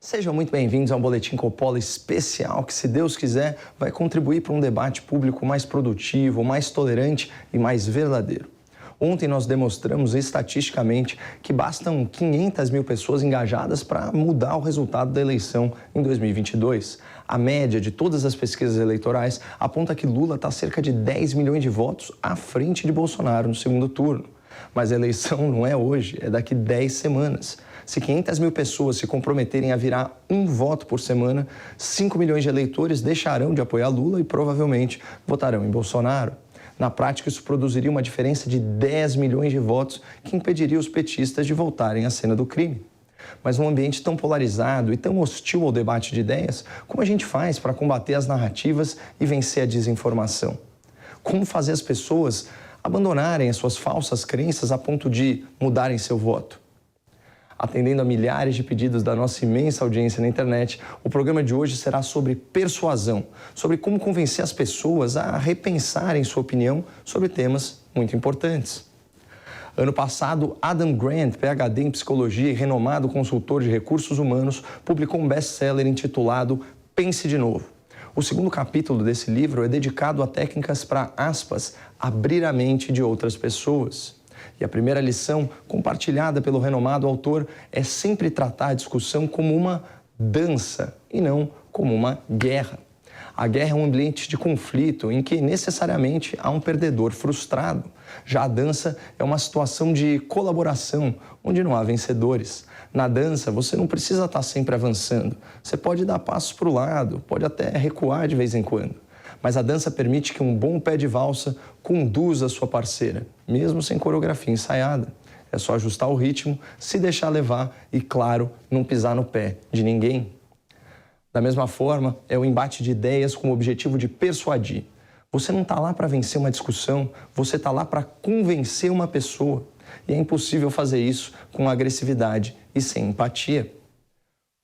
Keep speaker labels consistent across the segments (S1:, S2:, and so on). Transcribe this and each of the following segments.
S1: Sejam muito bem-vindos ao Boletim Coppola especial que, se Deus quiser, vai contribuir para um debate público mais produtivo, mais tolerante e mais verdadeiro. Ontem nós demonstramos estatisticamente que bastam 500 mil pessoas engajadas para mudar o resultado da eleição em 2022. A média de todas as pesquisas eleitorais aponta que Lula está cerca de 10 milhões de votos à frente de Bolsonaro no segundo turno. Mas a eleição não é hoje, é daqui 10 semanas. Se 500 mil pessoas se comprometerem a virar um voto por semana, 5 milhões de eleitores deixarão de apoiar Lula e provavelmente votarão em Bolsonaro. Na prática, isso produziria uma diferença de 10 milhões de votos que impediria os petistas de voltarem à cena do crime. Mas num ambiente tão polarizado e tão hostil ao debate de ideias, como a gente faz para combater as narrativas e vencer a desinformação? Como fazer as pessoas abandonarem as suas falsas crenças a ponto de mudarem seu voto? Atendendo a milhares de pedidos da nossa imensa audiência na internet, o programa de hoje será sobre persuasão, sobre como convencer as pessoas a repensarem sua opinião sobre temas muito importantes. Ano passado, Adam Grant, PhD em psicologia e renomado consultor de recursos humanos, publicou um best-seller intitulado Pense de Novo. O segundo capítulo desse livro é dedicado a técnicas para, aspas, abrir a mente de outras pessoas. E a primeira lição, compartilhada pelo renomado autor, é sempre tratar a discussão como uma dança e não como uma guerra. A guerra é um ambiente de conflito em que necessariamente há um perdedor frustrado. Já a dança é uma situação de colaboração, onde não há vencedores. Na dança, você não precisa estar sempre avançando. Você pode dar passos para o lado, pode até recuar de vez em quando. Mas a dança permite que um bom pé de valsa conduza a sua parceira, mesmo sem coreografia ensaiada. É só ajustar o ritmo, se deixar levar e, claro, não pisar no pé de ninguém. Da mesma forma, é o embate de ideias com o objetivo de persuadir. Você não está lá para vencer uma discussão, você está lá para convencer uma pessoa. E é impossível fazer isso com agressividade e sem empatia.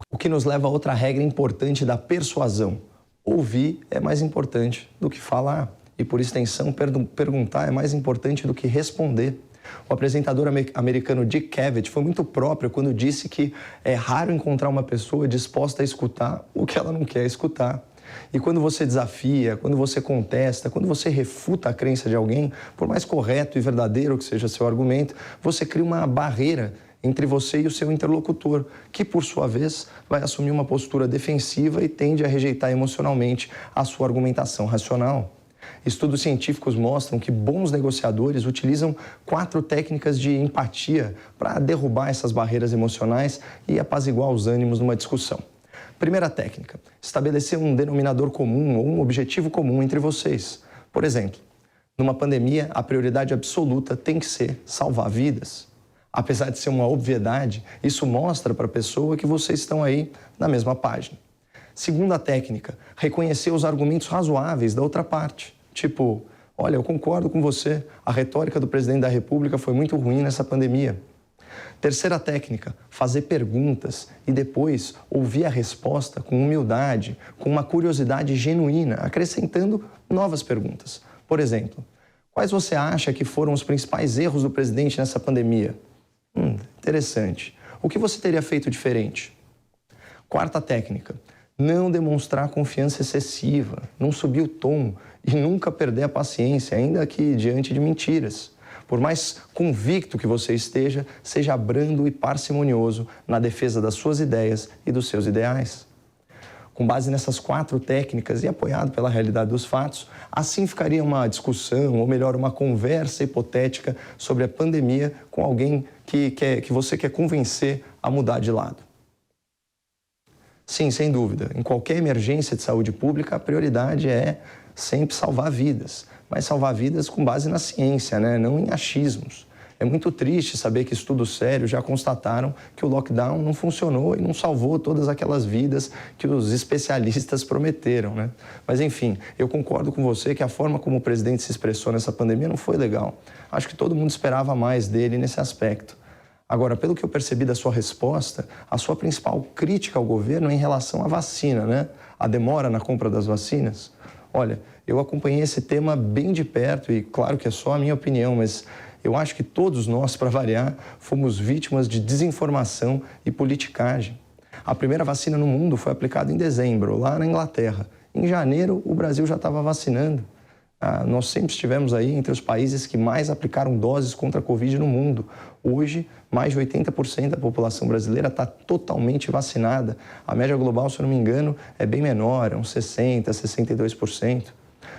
S1: O que nos leva a outra regra importante da persuasão. Ouvir é mais importante do que falar. E, por extensão, perguntar é mais importante do que responder. O apresentador americano Dick Cavett foi muito próprio quando disse que é raro encontrar uma pessoa disposta a escutar o que ela não quer escutar. E quando você desafia, quando você contesta, quando você refuta a crença de alguém, por mais correto e verdadeiro que seja seu argumento, você cria uma barreira entre você e o seu interlocutor, que, por sua vez, vai assumir uma postura defensiva e tende a rejeitar emocionalmente a sua argumentação racional. Estudos científicos mostram que bons negociadores utilizam 4 técnicas de empatia para derrubar essas barreiras emocionais e apaziguar os ânimos numa discussão. Primeira técnica, estabelecer um denominador comum ou um objetivo comum entre vocês. Por exemplo, numa pandemia, a prioridade absoluta tem que ser salvar vidas. Apesar de ser uma obviedade, isso mostra para a pessoa que vocês estão aí na mesma página. Segunda técnica, reconhecer os argumentos razoáveis da outra parte. Tipo, olha, eu concordo com você, a retórica do presidente da República foi muito ruim nessa pandemia. Terceira técnica, fazer perguntas e depois ouvir a resposta com humildade, com uma curiosidade genuína, acrescentando novas perguntas. Por exemplo, quais você acha que foram os principais erros do presidente nessa pandemia? Interessante. O que você teria feito diferente? Quarta técnica, não demonstrar confiança excessiva, não subir o tom e nunca perder a paciência, ainda que diante de mentiras. Por mais convicto que você esteja, seja brando e parcimonioso na defesa das suas ideias e dos seus ideais. Com base nessas 4 técnicas e apoiado pela realidade dos fatos, assim ficaria uma discussão, ou melhor, uma conversa hipotética sobre a pandemia com alguém que você quer convencer a mudar de lado. Sim, sem dúvida, em qualquer emergência de saúde pública, a prioridade é sempre salvar vidas, mas salvar vidas com base na ciência, né? Não em achismos. É muito triste saber que estudos sérios já constataram que o lockdown não funcionou e não salvou todas aquelas vidas que os especialistas prometeram, né? Mas, enfim, eu concordo com você que a forma como o presidente se expressou nessa pandemia não foi legal. Acho que todo mundo esperava mais dele nesse aspecto. Agora, pelo que eu percebi da sua resposta, a sua principal crítica ao governo é em relação à vacina, né? A demora na compra das vacinas. Olha, eu acompanhei esse tema bem de perto e, claro que é só a minha opinião, mas eu acho que todos nós, para variar, fomos vítimas de desinformação e politicagem. A primeira vacina no mundo foi aplicada em dezembro, lá na Inglaterra. Em janeiro, o Brasil já estava vacinando. Nós sempre estivemos aí entre os países que mais aplicaram doses contra a Covid no mundo. Hoje, mais de 80% da população brasileira está totalmente vacinada. A média global, se eu não me engano, é bem menor, é uns 60%, 62%.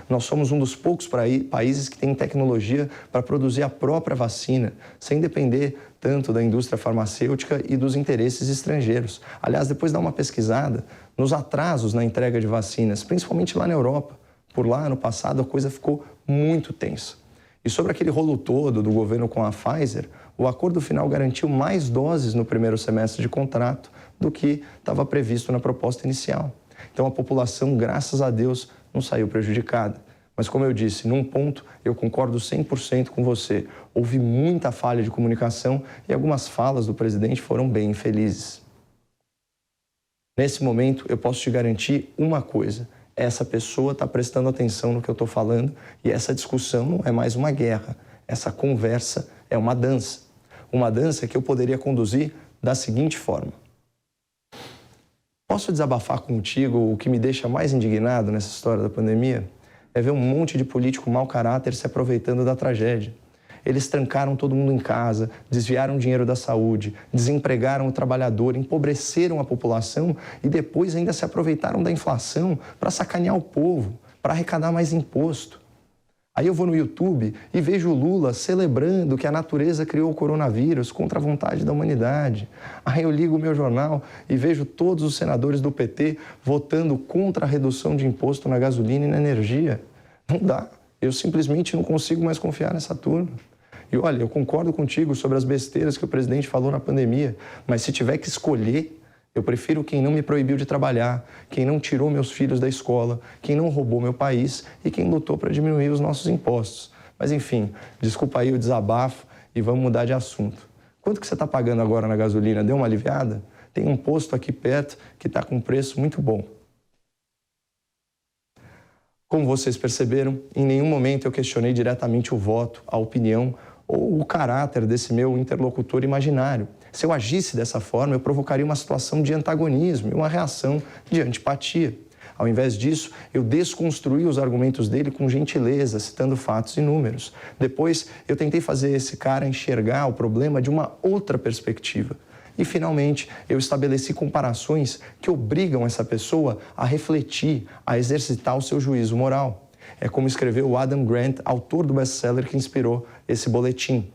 S1: Nós somos um dos poucos países que tem tecnologia para produzir a própria vacina, sem depender tanto da indústria farmacêutica e dos interesses estrangeiros. Aliás, depois dá uma pesquisada nos atrasos na entrega de vacinas, principalmente lá na Europa. Por lá, no passado, a coisa ficou muito tensa. E sobre aquele rolo todo do governo com a Pfizer, o acordo final garantiu mais doses no primeiro semestre de contrato do que estava previsto na proposta inicial. Então, a população, graças a Deus, não saiu prejudicada. Mas, como eu disse, num ponto eu concordo 100% com você. Houve muita falha de comunicação e algumas falas do presidente foram bem infelizes. Nesse momento, eu posso te garantir uma coisa. Essa pessoa está prestando atenção no que eu estou falando e essa discussão não é mais uma guerra. Essa conversa é uma dança. Uma dança que eu poderia conduzir da seguinte forma. Posso desabafar contigo o que me deixa mais indignado nessa história da pandemia? É ver um monte de político mau caráter se aproveitando da tragédia. Eles trancaram todo mundo em casa, desviaram dinheiro da saúde, desempregaram o trabalhador, empobreceram a população e depois ainda se aproveitaram da inflação para sacanear o povo, para arrecadar mais imposto. Aí eu vou no YouTube e vejo o Lula celebrando que a natureza criou o coronavírus contra a vontade da humanidade. Aí eu ligo o meu jornal e vejo todos os senadores do PT votando contra a redução de imposto na gasolina e na energia. Não dá. Eu simplesmente não consigo mais confiar nessa turma. E olha, eu concordo contigo sobre as besteiras que o presidente falou na pandemia, mas se tiver que escolher, eu prefiro quem não me proibiu de trabalhar, quem não tirou meus filhos da escola, quem não roubou meu país e quem lutou para diminuir os nossos impostos. Mas enfim, desculpa aí o desabafo e vamos mudar de assunto. Quanto que você está pagando agora na gasolina? Deu uma aliviada? Tem um posto aqui perto que está com um preço muito bom. Como vocês perceberam, em nenhum momento eu questionei diretamente o voto, a opinião ou o caráter desse meu interlocutor imaginário. Se eu agisse dessa forma, eu provocaria uma situação de antagonismo e uma reação de antipatia. Ao invés disso, eu desconstruí os argumentos dele com gentileza, citando fatos e números. Depois, eu tentei fazer esse cara enxergar o problema de uma outra perspectiva. E, finalmente, eu estabeleci comparações que obrigam essa pessoa a refletir, a exercitar o seu juízo moral. É como escreveu o Adam Grant, autor do best-seller que inspirou esse boletim.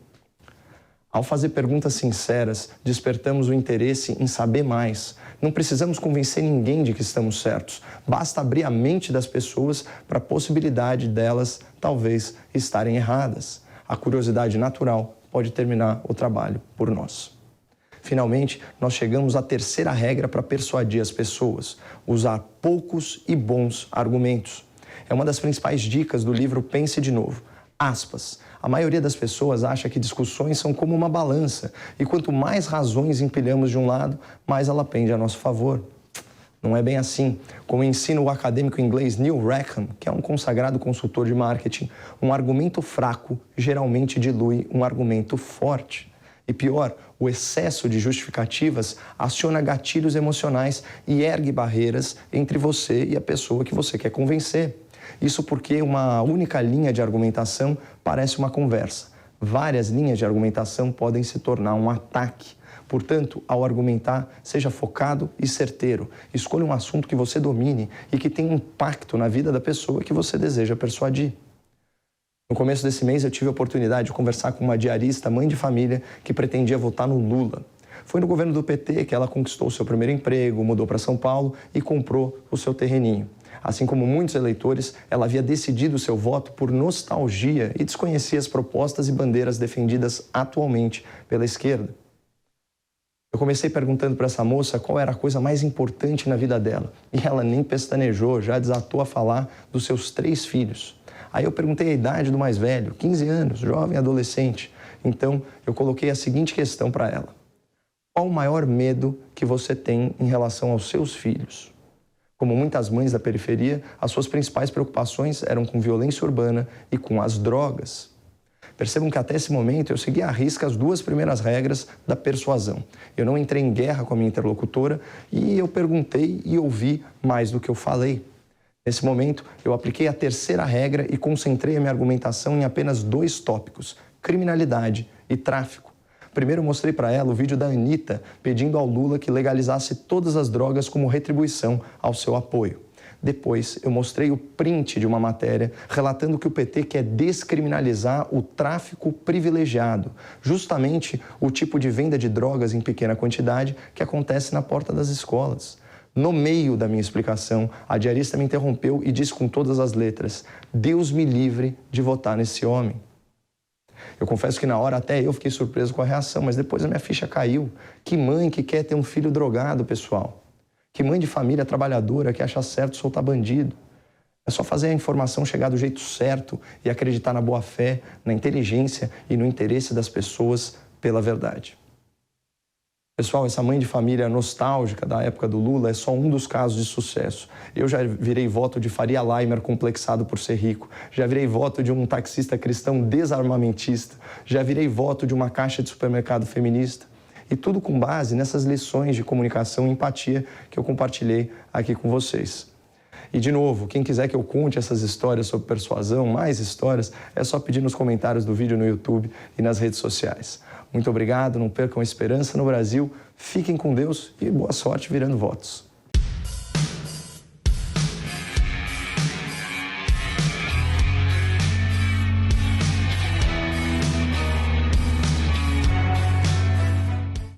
S1: Ao fazer perguntas sinceras, despertamos o interesse em saber mais. Não precisamos convencer ninguém de que estamos certos. Basta abrir a mente das pessoas para a possibilidade delas, talvez, estarem erradas. A curiosidade natural pode terminar o trabalho por nós. Finalmente, nós chegamos à terceira regra para persuadir as pessoas: usar poucos e bons argumentos. É uma das principais dicas do livro Pense de Novo. Aspas. A maioria das pessoas acha que discussões são como uma balança e quanto mais razões empilhamos de um lado, mais ela pende a nosso favor. Não é bem assim. Como ensina o acadêmico inglês Neil Rackham, que é um consagrado consultor de marketing, um argumento fraco geralmente dilui um argumento forte. E pior, o excesso de justificativas aciona gatilhos emocionais e ergue barreiras entre você e a pessoa que você quer convencer. Isso porque uma única linha de argumentação parece uma conversa. Várias linhas de argumentação podem se tornar um ataque. Portanto, ao argumentar, seja focado e certeiro. Escolha um assunto que você domine e que tenha impacto na vida da pessoa que você deseja persuadir. No começo desse mês, eu tive a oportunidade de conversar com uma diarista, mãe de família, que pretendia votar no Lula. Foi no governo do PT que ela conquistou o seu primeiro emprego, mudou para São Paulo e comprou o seu terreninho. Assim como muitos eleitores, ela havia decidido o seu voto por nostalgia e desconhecia as propostas e bandeiras defendidas atualmente pela esquerda. Eu comecei perguntando para essa moça qual era a coisa mais importante na vida dela. E ela nem pestanejou, já desatou a falar dos seus 3 filhos. Aí eu perguntei a idade do mais velho, 15 anos, jovem adolescente. Então, eu coloquei a seguinte questão para ela. Qual o maior medo que você tem em relação aos seus filhos? Como muitas mães da periferia, as suas principais preocupações eram com violência urbana e com as drogas. Percebam que até esse momento eu segui à risca as 2 primeiras regras da persuasão. Eu não entrei em guerra com a minha interlocutora e eu perguntei e ouvi mais do que eu falei. Nesse momento, eu apliquei a 3ª regra e concentrei a minha argumentação em apenas 2 tópicos: criminalidade e tráfico. Primeiro, eu mostrei para ela o vídeo da Anitta pedindo ao Lula que legalizasse todas as drogas como retribuição ao seu apoio. Depois, eu mostrei o print de uma matéria relatando que o PT quer descriminalizar o tráfico privilegiado, justamente o tipo de venda de drogas em pequena quantidade que acontece na porta das escolas. No meio da minha explicação, a diarista me interrompeu e disse com todas as letras: Deus me livre de votar nesse homem. Eu confesso que na hora até eu fiquei surpreso com a reação, mas depois a minha ficha caiu. Que mãe que quer ter um filho drogado, pessoal? Que mãe de família trabalhadora que acha certo soltar bandido? É só fazer a informação chegar do jeito certo e acreditar na boa-fé, na inteligência e no interesse das pessoas pela verdade. Pessoal, essa mãe de família nostálgica da época do Lula é só um dos casos de sucesso. Eu já virei voto de Faria Limer complexado por ser rico, já virei voto de um taxista cristão desarmamentista, já virei voto de uma caixa de supermercado feminista. E tudo com base nessas lições de comunicação e empatia que eu compartilhei aqui com vocês. E, de novo, quem quiser que eu conte essas histórias sobre persuasão, mais histórias, é só pedir nos comentários do vídeo no YouTube e nas redes sociais. Muito obrigado, não percam a esperança no Brasil, fiquem com Deus e boa sorte virando votos.